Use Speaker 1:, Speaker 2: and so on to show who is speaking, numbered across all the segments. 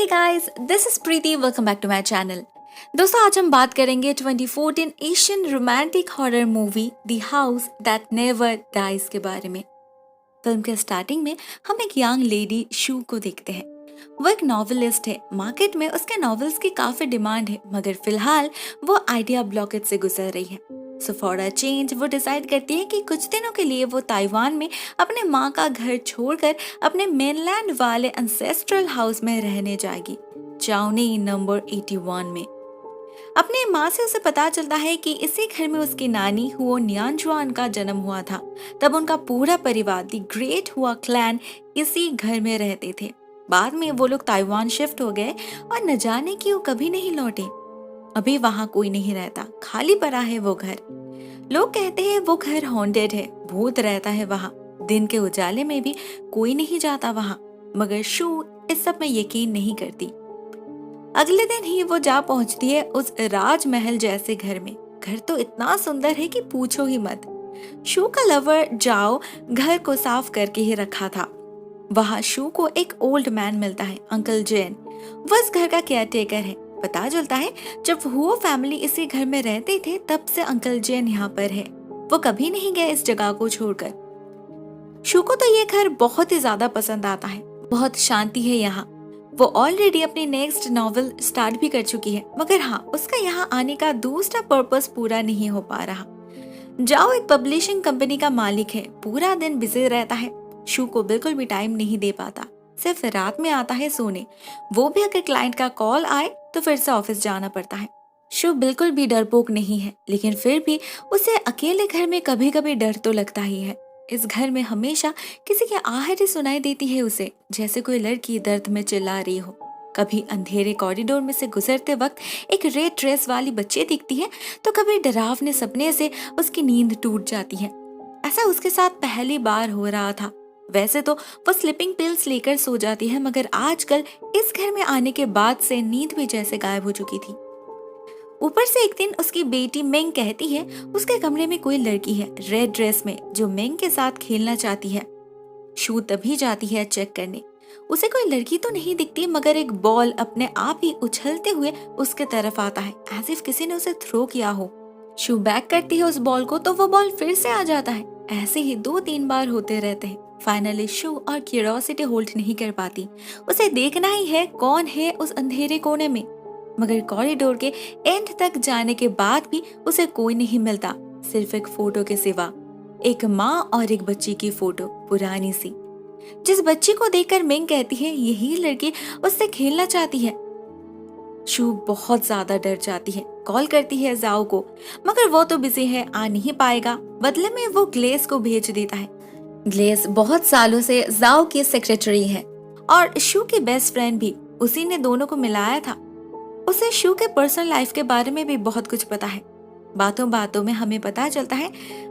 Speaker 1: Hey guys, this is Preeti. Welcome back to my channel. दोस्तों, आज हम बात करेंगे 2014 Asian romantic horror movie the house that never dies के बारे में। फिल्म के स्टार्टिंग में हम एक यंग लेडी शू को देखते हैं। वो एक नॉवेलिस्ट है। मार्केट में उसके नॉवेल्स की काफी डिमांड है, मगर फिलहाल वो आइडिया ब्लॉकेज से गुजर रही है। सो फॉर अ चेंज वो डिसाइड करती है कि कुछ दिनों के लिए वो ताइवान में अपने माँ का घर छोड़कर अपने मेनलैंड वाले एंसेस्ट्रल हाउस में रहने जाएगी, चाउनी नंबर 81 में। अपनी माँ से उसे पता चलता है कि इसी घर में उसकी नानी हुओ नियानजुआन का जन्म हुआ था। तब उनका पूरा परिवार द ग्रेट हुआ क्लैन इसी घर में रहते थे। बाद में वो लोग ताइवान शिफ्ट हो गए और न जाने क्यों कभी नहीं लौटे। अभी वहाँ कोई नहीं रहता, खाली पड़ा है वो घर। लोग कहते हैं वो घर हॉन्टेड है, भूत रहता है वहाँ। दिन के उजाले में भी कोई नहीं जाता वहाँ, मगर शू इस सब में यकीन नहीं करती। अगले दिन ही वो जा पहुंचती है उस राजमहल जैसे घर में। घर तो इतना सुंदर है कि पूछो ही मत। शू का लवर जाओ घर को साफ करके ही रखा था। वहाँ शू को एक ओल्ड मैन मिलता है, अंकल जैन। वो इस घर का केयरटेकर है। पता चलता है जब वो फैमिली इसी घर में रहते थे तब से अंकल जैन यहाँ पर है। वो कभी नहीं गए इस जगह को छोड़कर। शू को तो ये घर बहुत ही ज्यादा पसंद आता है। बहुत शांति है यहाँ। वो ऑलरेडी अपनी नेक्स्ट नॉवेल स्टार्ट भी कर चुकी है, मगर हाँ, उसका यहाँ आने का दूसरा पर्पस पूरा नहीं हो पा रहा। जाओ एक पब्लिशिंग कंपनी का मालिक है, पूरा दिन बिजी रहता है। शू को बिल्कुल भी टाइम नहीं दे पाता, सिर्फ रात में आता है सोने। वो भी अगर क्लाइंट का कॉल आए तो फिर से ऑफिस जाना पड़ता है। शू बिल्कुल भी डरपोक नहीं है, लेकिन फिर भी उसे अकेले घर में कभी कभी डर तो लगता ही है। इस घर में हमेशा किसी की आहट सुनाई देती है उसे, जैसे कोई लड़की दर्द में चिल्ला रही हो। कभी अंधेरे कॉरिडोर में से गुजरते वक्त एक रेड ड्रेस वाली बच्ची दिखती है, तो कभी डरावने सपने से उसकी नींद टूट जाती है। ऐसा उसके साथ पहली बार हो रहा था। वैसे तो वो स्लीपिंग पिल्स लेकर सो जाती है, मगर आजकल इस घर में आने के बाद से नींद भी जैसे गायब हो चुकी थी। ऊपर से एक दिन उसकी बेटी मेंग कहती है उसके कमरे में कोई लड़की है रेड ड्रेस में, जो मेंग के साथ खेलना चाहती है। शू तभी जाती है चेक करने। उसे कोई लड़की तो नहीं दिखती, मगर एक बॉल अपने आप ही उछलते हुए उसके तरफ आता है, एज इफ किसी ने उसे थ्रो किया हो। शू बैक करती है उस बॉल को तो वो बॉल फिर से आ जाता है। ऐसे ही 2-3 बार होते रहते हैं। फाइनली शू और क्यूरियोसिटी होल्ड नहीं कर पाती। उसे देखना ही है कौन है उस अंधेरे कोने में। मगर कॉरिडोर के एंड तक जाने के बाद भी उसे कोई नहीं मिलता, सिर्फ एक फोटो के सिवा। एक माँ और एक बच्ची की फोटो, पुरानी सी। जिस बच्ची को देखकर मेंग कहती है यही लड़की उससे खेलना चाहती है। शू बहुत ज्यादा डर जाती है। कॉल करती है जाओ को, मगर वो तो बिजी है, आ नहीं पाएगा। बदले में वो ग्लेस को भेज देता है। ग्लेस बहुत सालों से जाओ की सेक्रेटरी है और शू की बेस्ट फ्रेंड भी। उसी ने दोनों को मिलाया था। उसे शू के पर्सनल लाइफ के बारे में भी बहुत कुछ पता है। बातों बातों में हमें पता चलता है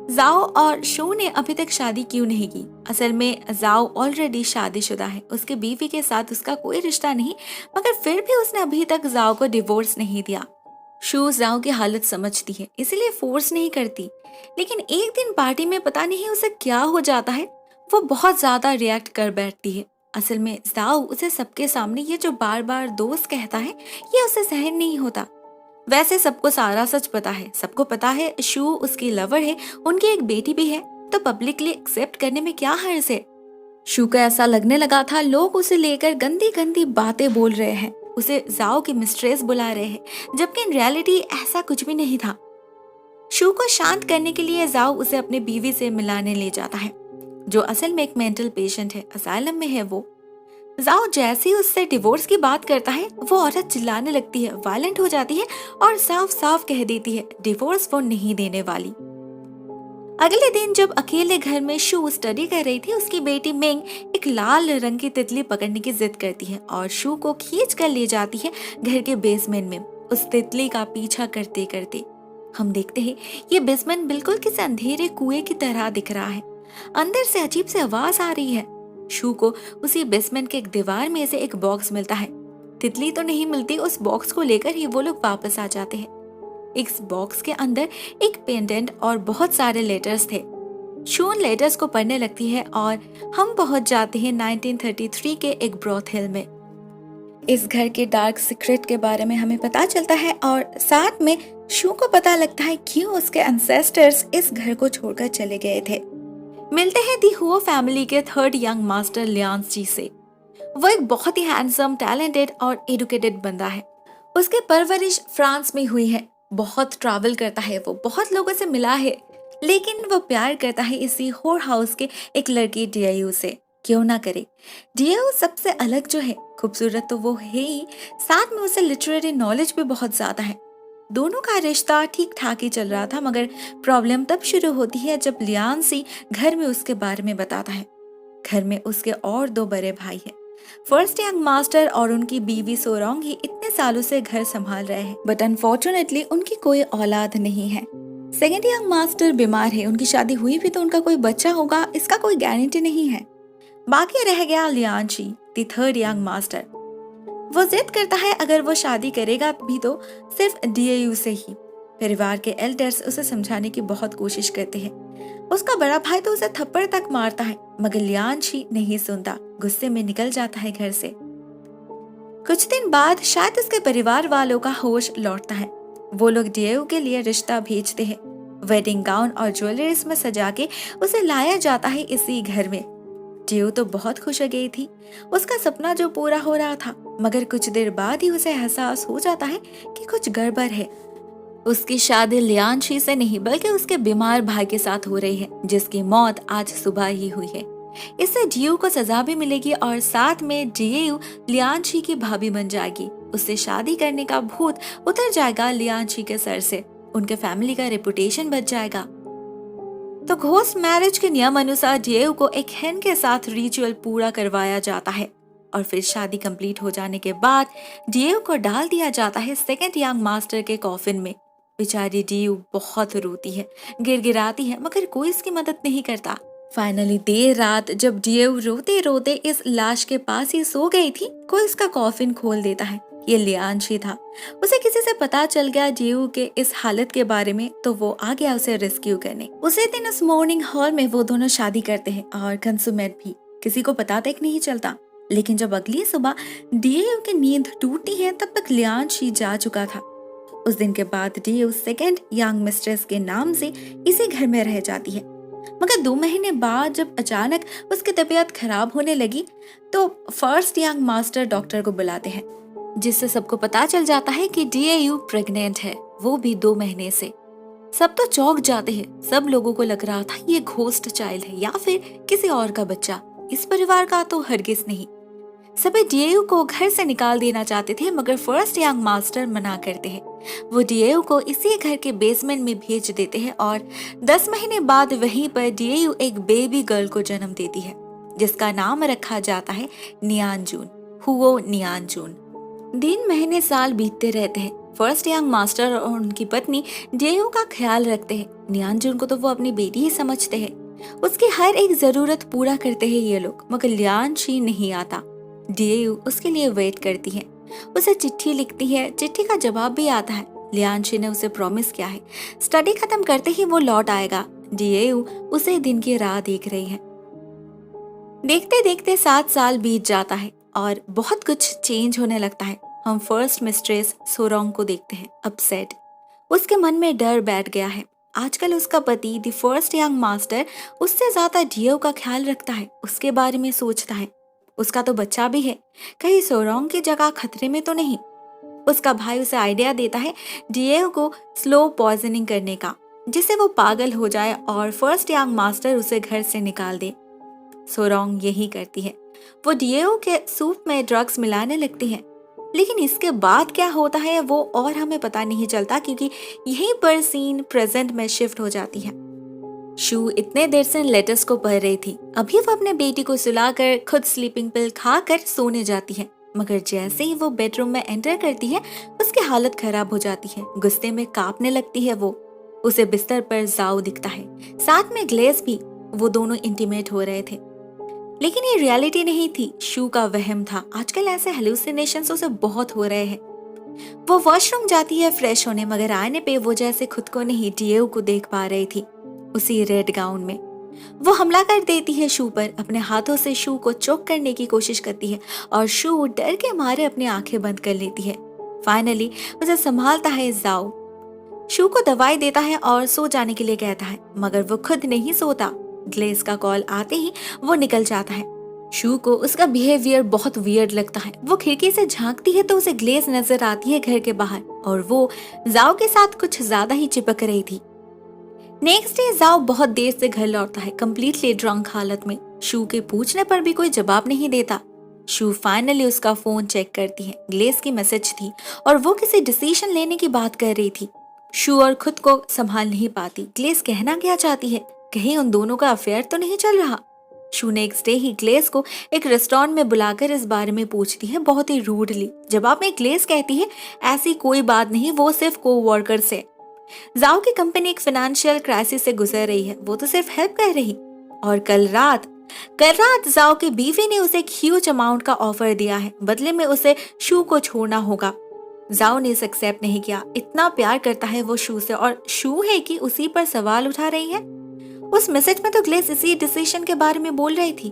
Speaker 1: जाओ और शू ने अभी तक शादी क्यों नहीं की। असल में जाओ ऑलरेडी शादीशुदा है, उसके बीवी के साथ उसका कोई रिश्ता नहीं, मगर फिर भी उसने अभी तक जाओ को डिवोर्स नहीं दिया। शू जाओ की हालत समझती है, इसलिए फोर्स नहीं करती। लेकिन एक दिन पार्टी में पता नहीं उसे क्या हो जाता है, वो बहुत ज्यादा रिएक्ट कर बैठती है। असल में जाओ उसे सबके सामने ये जो बार बार दोस्त कहता है, ये उसे सहन नहीं होता। वैसे सबको सारा सच पता है, सबको पता है शू उसकी लवर है, उनकी एक बेटी भी है, तो पब्लिकली एक्सेप्ट करने में क्या हर्ज है। शू को ऐसा लगने लगा था लोग उसे लेकर गंदी गंदी बातें बोल रहे हैं, उसे जाओ की मिस्ट्रेस बुला रहे हैं, जबकि इन रियलिटी ऐसा कुछ भी नहीं था। शू को शांत करने के लिए जाओ उसे अपने बीवी से मिलाने ले जाता है, जो असल में एक मेंटल पेशेंट है, असाइलम में है वो। जाओ जैसे ही उससे डिवोर्स की बात करता है, वो औरत चिल्लाने लगती है, वायलेंट हो जाती है और साफ साफ कह देती है डिवोर्स वो नहीं देने वाली। अगले दिन जब अकेले घर में शू स्टडी कर रही थी, उसकी बेटी मेंग एक लाल रंग की तितली पकड़ने की जिद करती है और शू को खींच कर ले जाती है घर के बेसमेंट में। उस तितली का पीछा करते करते हम देखते हैं ये बेसमेंट बिल्कुल किसी अंधेरे कुएं की तरह दिख रहा है। अंदर से अजीब सी आवाज आ रही है। शू को उसी बेसमेंट के एक दीवार में से एक बॉक्स मिलता है। तितली तो नहीं मिलती, उस बॉक्स को लेकर ही वो लोग वापस आ जाते हैं। इस बॉक्स के अंदर एक पेंडेंट और बहुत सारे लेटर्स थे। शू उन लेटर्स को पढ़ने लगती है और हम पहुंच जाते हैं 1933 के एक ब्रॉथेल में। इस घर के डार्क सीक्रेट के बारे में हमें पता चलता है और साथ में शू को पता लगता है क्यों उसके एंसेस्टर्स इस घर को छोड़कर चले गए थे। मिलते हैं दी हुओ फैमिली के थर्ड यंग मास्टर लियांस जी से। वो एक बहुत ही हैंडसम, टैलेंटेड और एडुकेटेड बंदा है। उसकी परवरिश फ्रांस में हुई है, बहुत ट्रैवल करता है, वो बहुत लोगों से मिला है, लेकिन वो प्यार करता है इसी होर हाउस के एक लड़की डियायू से। क्यों ना करे। डियायू सबसे अलग जो है, खूबसूरत तो वो है ही, साथ में उसे लिटरेरी नॉलेज भी बहुत ज्यादा है। दोनों का रिश्ता ठीक ठाक ही चल रहा था, मगर प्रॉब्लम तब शुरू होती है जब लियांसी घर में उसके बारे में बताता है। घर में उसके और 2 बड़े भाई हैं। फर्स्ट यंग मास्टर और उनकी बीवी सोरोंग ही इतने सालों से घर संभाल रहे हैं, बट अनफॉर्चुनेटली उनकी कोई औलाद नहीं है। सेकेंड यंग मास्टर बीमार है, उनकी शादी हुई भी तो उनका कोई बच्चा होगा इसका कोई गारंटी नहीं है। बाकी रह गया लियांशी, द थर्ड यंग मास्टर। वो जिद करता है अगर वो शादी करेगा भी तो सिर्फ डीएयू से ही। परिवार के एल्डर्स उसे समझाने की बहुत कोशिश करते हैं। उसका बड़ा भाई तो उसे थप्पड़ तक मारता है, मगर लियांशी नहीं सुनता, गुस्से में निकल जाता है घर से। कुछ दिन बाद शायद उसके परिवार वालों का होश लौटता है। वो लोग डीएयू के लिए रिश्ता भेजते हैं। वेडिंग गाउन और ज्वेलरीज में सजा के उसे लाया जाता है इसी घर में। डियो तो बहुत खुश हो गई थी, उसका सपना जो पूरा हो रहा था, मगर कुछ देर बाद ही उसे एहसास हो जाता है कि कुछ गड़बड़ है। उसकी शादी लियांशी से नहीं बल्कि उसके बीमार भाई के साथ हो रही है, जिसकी मौत आज सुबह ही हुई है। इससे डियो को सजा भी मिलेगी और साथ में डियो लियांशी की भाभी बन जाएगी। उससे शादी करने का भूत उतर जाएगा लियांशी के सर से, उनके फैमिली का रेपुटेशन बच जाएगा। तो घोस्ट मैरिज के नियम अनुसार डियो को एक हेन के साथ रिचुअल पूरा करवाया जाता है और फिर शादी कंप्लीट हो जाने के बाद डियो को डाल दिया जाता है सेकंड यंग मास्टर के कॉफिन में। बेचारी डियो बहुत रोती है, गिड़गिड़ाती है, मगर कोई इसकी मदद नहीं करता। फाइनली देर रात जब डियो रोते रोते इस लाश के पास ही सो गई थी, कोई उसका कॉफिन खोल देता है। ये लियांशी था। उसे किसी से पता चल गया डियो के इस हालत के बारे में, तो वो आ गया उसे रेस्क्यू करने। उसी दिन उस मॉर्निंग हॉल में वो दोनों शादी करते हैं और कंसुमेट भी, किसी को पता तक नहीं चलता। लेकिन जब अगली सुबह डियो की नींद टूटी है, तब तक लियांशी जा चुका था। उस दिन के बाद डियो सेकेंड यंग मिस्ट्रेस के नाम से इसी घर में रह जाती है। मगर 2 महीने बाद जब अचानक उसकी तबीयत खराब होने लगी, तो फर्स्ट यंग मास्टर डॉक्टर को बुलाते हैं, जिससे सबको पता चल जाता है कि डीएयू प्रेग्नेंट है, वो भी 2 महीने से। सब तो चौंक जाते हैं। सब लोगों को लग रहा था ये घोस्ट चाइल्ड है या फिर किसी और का बच्चा, इस परिवार का तो हरगिज नहीं। सभी डीएयू को घर से निकाल देना चाहते थे, मगर फर्स्ट यंग मास्टर मना करते हैं। वो डीएयू को इसी घर के बेसमेंट में भेज देते हैं और 10 महीने बाद वहीं पर डीएयू एक बेबी गर्ल को जन्म देती है, जिसका नाम रखा जाता है नियांजून, हुओ नियांजून। दिन महीने साल बीतते रहते हैं। फर्स्ट यंग मास्टर और उनकी पत्नी डियो का ख्याल रखते हैं। नियांजून को तो वो अपनी बेटी ही समझते हैं। उसकी हर एक जरूरत पूरा करते हैं ये लोग, मगर लियांशी नहीं आता। डियो उसके लिए वेट करती है, उसे चिट्ठी लिखती है, चिट्ठी का जवाब भी आता है। लियांशी ने उसे प्रॉमिस किया है स्टडी खत्म करते ही वो लौट आएगा। डियो उसे दिन की राह देख रही है। देखते देखते 7 साल बीत जाता है और बहुत कुछ चेंज होने लगता है। हम फर्स्ट मिस्ट्रेस सोरोंग को देखते हैं अपसेट। उसके मन में डर बैठ गया है। आजकल उसका पति द फर्स्ट यंग मास्टर उससे ज्यादा डियो का ख्याल रखता है, उसके बारे में सोचता है। उसका तो बच्चा भी है, कहीं सोरोंग की जगह खतरे में तो नहीं। उसका भाई उसे आइडिया देता है डियो को स्लो पॉइजनिंग करने का, जिससे वो पागल हो जाए और फर्स्ट यंग मास्टर उसे घर से निकाल दे। सोरोंग यही करती है, वो डियो के सूप में ड्रग्स मिलाने लगती है। लेकिन इसके बाद क्या होता है वो और हमें पता नहीं चलता, क्योंकि यहीं पर सीन प्रेजेंट में शिफ्ट हो जाती है। शू इतने देर से लेटर्स को पढ़ रही थी। अभी वो अपने बेटी को सुलाकर खुद स्लीपिंग पिल खाकर सोने जाती है, मगर जैसे ही वो बेडरूम में एंटर करती है उसकी हालत खराब हो जाती है। गुस्से में कांपने लगती है वो। उसे बिस्तर पर जाओ दिखता है, साथ में ग्लेस भी। वो दोनों इंटीमेट हो रहे थे, लेकिन ये रियलिटी नहीं थी, शू का वहम था। आजकल ऐसे हेलुसिनेशंस उसे बहुत हो रहे हैं। वो वॉशरूम जाती है फ्रेश होने, मगर आने पे वो जैसे खुद को नहीं डियो को देख पा रही थी, उसी रेड गाउन में। वो हमला कर देती है शू पर, अपने हाथों से शू को चोक करने की कोशिश करती है और शू डर के मारे अपनी आंखें बंद कर लेती है। फाइनली उसे संभालता है जाओ, शू को दवाई देता है और सो जाने के लिए कहता है, मगर वो खुद नहीं सोता। ग्लेस का कॉल आते ही वो निकल जाता है। शू को उसका बिहेवियर बहुत वियर्ड लगता है। वो खिड़की से झांकती है तो उसे ग्लेस नजर आती है घर के बाहर और वो जाओ के साथ कुछ ज्यादा ही चिपक रही थी। नेक्स्ट डे जाओ बहुत देर से घर लौटता है, कम्प्लीटली ड्रंक हालत में। शू के पूछने पर भी कोई जवाब नहीं देता। शू फाइनली उसका फोन चेक करती है। ग्लेस की मैसेज थी और वो किसी डिसीजन लेने की बात कर रही थी। शू और खुद को संभाल नहीं पाती। ग्लेस कहना क्या चाहती है, कहीं उन दोनों का अफेयर तो नहीं चल रहा। शू नेक्स्ट डे ही ग्लेस को एक रेस्टोरेंट में बुलाकर इस बारे में पूछती है, बहुत ही रूडली। जवाब में ग्लेस कहती है, ऐसी कोई बात नहीं, वो सिर्फ को-वर्कर्स है। जाओ की कंपनी एक फाइनेंशियल क्राइसिस से गुजर रही है, वो तो सिर्फ हेल्प कर रही। और कल रात जाओ की बीवी ने उसे एक ह्यूज अमाउंट का ऑफर दिया है, बदले में उसे शू को छोड़ना होगा। जाओ ने इसे एक्सेप्ट नहीं किया। इतना प्यार करता है वो शू से, और शू है कि उसी पर सवाल उठा रही है। उस मैसेज में तो ग्लेस इसी डिसीजन के बारे में बोल रही थी।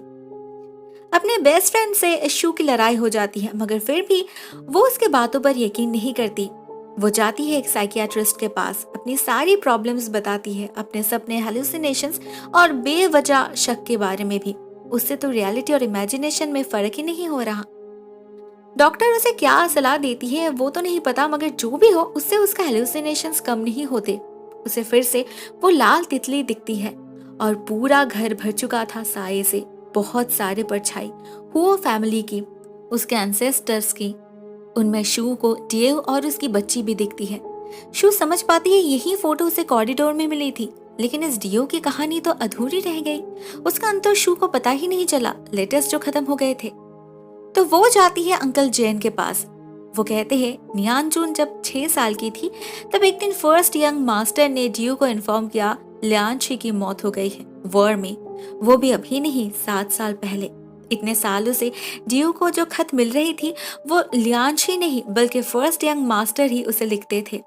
Speaker 1: अपने बेस्ट फ्रेंड से शू की लड़ाई हो जाती है, मगर फिर भी वो उसके बातों पर यकीन नहीं करती। वो जाती है एक साइकियाट्रिस्ट के पास, अपनी सारी प्रॉब्लम्स बताती है, अपने सपने, हेलुसिनेशंस और बेवजह शक के बारे में भी। उससे तो रियलिटी और इमेजिनेशन में फर्क ही नहीं हो रहा। डॉक्टर उसे क्या सलाह देती है वो तो नहीं पता, मगर जो भी हो उससे उसका हेलुसिनेशंस कम नहीं होते। उसे फिर से वो लाल तितली दिखती है और पूरा घर भर चुका था साये से। बहुत सारे परछाई हुआ फैमिली की, उसके एंसेस्टर्स की। उनमें शू को डियो और उसकी बच्ची भी दिखती है। शू समझ पाती है यही फोटो उसे कॉरिडोर में मिली थी, लेकिन इस डियो की कहानी तो अधूरी रह गई। उसका अंत तो शू को पता ही नहीं चला, लेटेस्ट जो खत्म हो गए थे। तो वो जाती है अंकल जैन के पास। वो कहते हैं नियानजून जब 6 साल की थी तब एक दिन फर्स्ट यंग मास्टर ने डियो को इन्फॉर्म किया लियांशी की मौत हो गई है वॉर में, वो भी अभी नहीं 7 साल पहले। इतने सालों से डियो को जो खत मिल रही थी वो लियांशी नहीं बल्कि फर्स्ट यंग मास्टर ही उसे लिखते थे।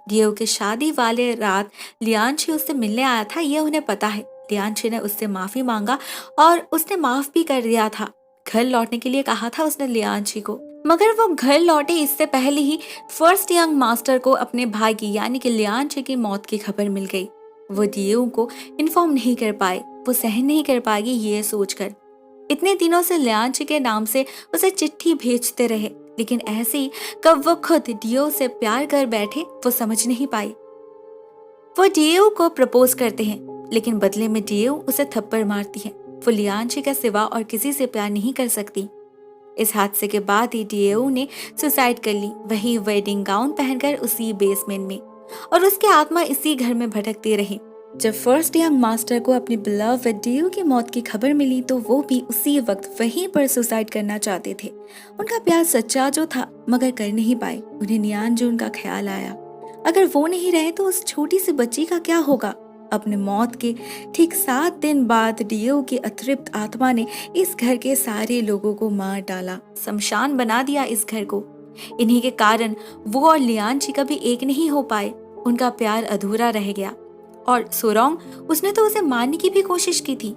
Speaker 1: डियो के शादी वाले रात लियांशी उससे मिलने आया था, ये उन्हें पता है। लियांशी ने उससे माफी मांगा और उसने माफ भी कर दिया था। घर लौटने के लिए कहा था उसने लियांशी को, मगर वो घर लौटे इससे पहले ही फर्स्ट यंग मास्टर को अपने भाई की यानी कि लियांशी की मौत की खबर मिल गई। वो डियो को इन्फॉर्म नहीं कर पाए, वो सहन नहीं कर पाएगी ये सोचकर। इतने दिनों से लियांशी के नाम से उसे चिट्ठी भेजते रहे, लेकिन ऐसे कब वो खुद डियो से प्यार कर बैठे वो समझ नहीं पाई। वो डियो को प्रपोज करते हैं, लेकिन बदले में डियो उसे थप्पड़ मारती है। वो लियांशी का सिवा और किसी से प्यार नहीं कर सकती। इस हादसे के बाद ही डियो ने सुसाइड कर ली, वही वेडिंग गाउन पहनकर उसी बेसमेंट में, और उसकी आत्मा इसी घर में भटकती रही। जब फर्स्ट यंग मास्टर को अपनी बिलव्ड डियो की मौत की खबर मिली तो वो भी उसी वक्त वहीं पर सुसाइड करना चाहते थे। उनका प्यार सच्चा जो था, मगर कर नहीं पाए। उन्हें नियानजून का ख्याल आया, अगर वो नहीं रहे तो उस छोटी सी बच्ची का क्या होगा। अपने मौत के ठीक 7 दिन बाद डियो की अतृप्त आत्मा ने इस घर के सारे लोगों को मार डाला, शमशान बना दिया इस घर को। इन्हीं के कारण वो और लियांशी कभी एक नहीं हो पाए। उनका प्यार अधूरा रह गया। और सोरोंग, उसने तो उसे मारने की भी कोशिश की थी।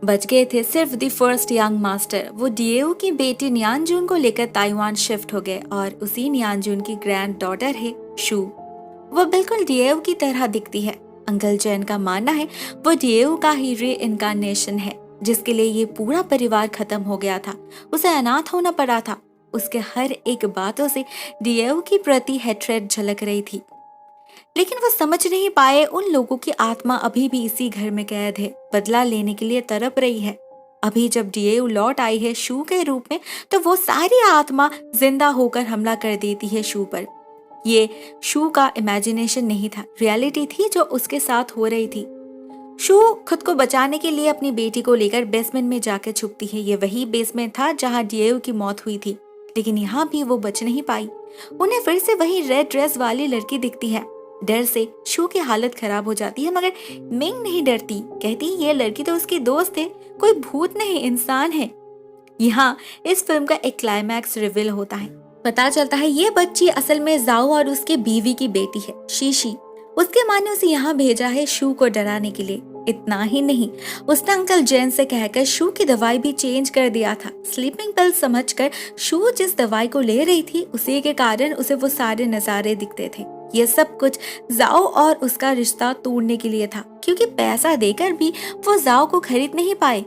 Speaker 1: बच गए थे सिर्फ द फर्स्ट यंग मास्टर। वो डियो की बेटी नियानजून को लेकर ताइवान शिफ्ट हो गए और उसी नियानजून की ग्रैंड डॉटर है शू। वो बिल्कुल डियो की तरह दिखती है। अंकल जैन का मानना है वो डियो का ही रीइंकार्नेशन है, जिसके लिए ये पूरा परिवार खत्म हो गया था। उसे अनाथ होना पड़ा था। उसके हर एक बातों से डियो की प्रति हेट्रेड झलक रही थी, लेकिन वो समझ नहीं पाए उन लोगों की आत्मा अभी भी इसी घर में कैद है, बदला लेने के लिए तड़प रही है। अभी जब डियो लौट आई है शू के रूप में, तो वो सारी आत्मा जिंदा होकर हमला कर देती है शू पर। ये शू का इमेजिनेशन नहीं था, रियलिटी थी जो उसके साथ हो रही थी। शू खुद को बचाने के लिए अपनी बेटी को लेकर बेसमेंट में जाकर छुपती है। ये वही बेसमेंट था जहाँ डियो की मौत हुई थी, लेकिन यहाँ भी वो बच नहीं पाई। उन्हें फिर से वही रेड ड्रेस वाली लड़की दिखती है। डर से शू की हालत खराब हो जाती है, मगर मिंग नहीं डरती। कहती ये लड़की तो उसकी दोस्त है, कोई भूत नहीं इंसान है। यहाँ इस फिल्म का एक क्लाइमैक्स रिवील होता है। पता चलता है ये बच्ची असल में जाओ और उसके बीवी की बेटी है शीशी। उसके माँ ने उसे यहाँ भेजा है शू को डराने के लिए। इतना ही नहीं, उसने अंकल जैन से कहकर शू की दवाई भी चेंज कर दिया था। स्लीपिंग पिल समझकर शू जिस दवाई को ले रही थी उसी के कारण उसे वो सारे नजारे दिखते थे। ये सब कुछ जाओ और उसका रिश्ता तोड़ने के लिए था, क्योंकि पैसा देकर भी वो जाओ को खरीद नहीं पाए।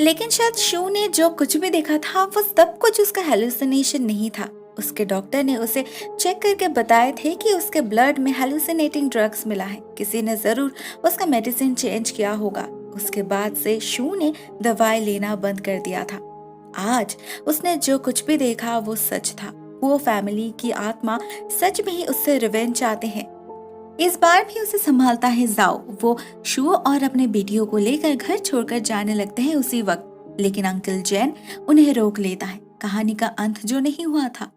Speaker 1: लेकिन शायद शू ने जो कुछ भी देखा था वो सब कुछ उसका हेलुसिनेशन नहीं था। उसके डॉक्टर ने उसे चेक करके बताए थे कि उसके ब्लड में हेलुसिनेटिंग ड्रग्स मिला है। किसी ने जरूर उसका मेडिसिन चेंज किया होगा। उसके बाद से शू ने दवाई लेना बंद कर दिया था। आज उसने जो कुछ भी देखा वो सच था। वो फैमिली की आत्मा सच में ही उससे रिवेंज चाहते हैं। इस बार भी उसे संभालता है जाओ। वो शू और अपने बेटियों को लेकर घर छोड़कर जाने लगते हैं उसी वक्त, लेकिन अंकल जैन उन्हें रोक लेता है। कहानी का अंत जो नहीं हुआ था।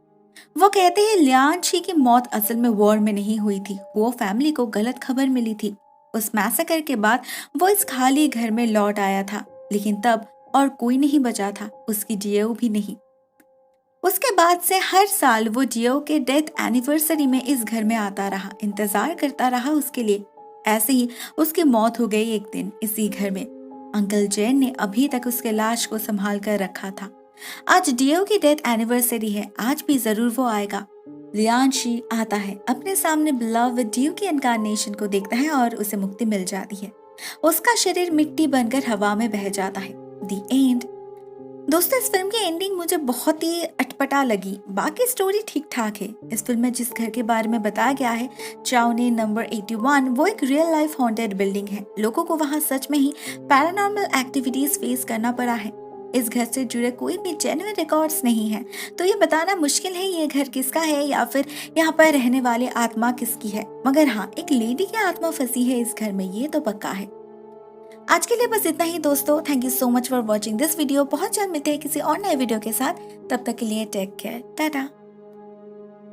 Speaker 1: वो कहते हैं लियान शी की मौत असल में वॉर में नहीं हुई थी। वो फैमिली को गलत खबर मिली थी। उस मैसेकर के बाद वो इस खाली घर में लौट आया था, लेकिन तब और कोई नहीं बचा था, उसकी जियो भी नहीं। उसके बाद से हर साल वो जियो के डेथ एनिवर्सरी में इस घर में आता रहा, इंतजार करता रहा उसके लिए। ऐसे ही उसकी मौत हो गई एक दिन इसी घर में। अंकल जैन ने अभी तक उसके लाश को संभाल कर रखा था। आज डियो की डेथ एनिवर्सरी है, आज भी जरूर वो आएगा। लियान शी आता है, अपने सामने बिलव्ड डियो की इनकारनेशन को देखता है और उसे मुक्ति मिल जाती है। उसका शरीर मिट्टी बनकर हवा में बह जाता है। The end. दोस्तों, इस फिल्म की एंडिंग मुझे बहुत ही अटपटा लगी। बाकी स्टोरी ठीक ठाक है। इस फिल्म में जिस घर के बारे में बताया गया है, चाउनी नंबर 81, वो एक रियल लाइफ हॉन्टेड बिल्डिंग है। लोगों को वहाँ सच में ही पैरानॉर्मल एक्टिविटीज फेस करना पड़ा है। इस घर से जुड़े कोई भी जेन्युइन रिकॉर्ड्स नहीं है, तो ये बताना मुश्किल है ये घर किसका है या फिर यहाँ पर रहने वाले आत्मा किसकी है। मगर हाँ, एक लेडी की आत्मा फंसी है इस घर में, ये तो पक्का है। आज के लिए बस इतना ही दोस्तों। Thank you so much for watching this video. बहुत जल्द मिलते हैं किसी और नए वीडियो के साथ। तब तक के लिए टेक केयर, टाटा।